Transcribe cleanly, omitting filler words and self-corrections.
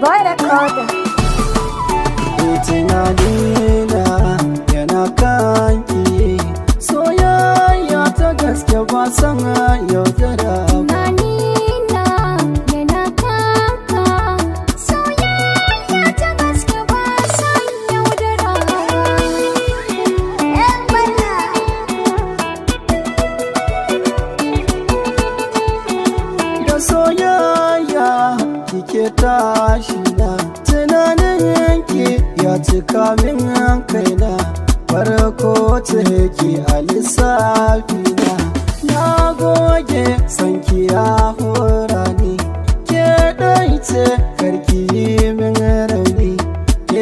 sabuwar recorder. Tunanina yana kanki, soyayya ta gaske ba san yaudara ba. Tunanina yana kanka, soyayya ta gaske ba san yaudara ba. Da soyayya kike tashi na, tunanin yanki ya cika min kaina, farko take a lissafi na goge sanki ya hora ni, ke ɗai ce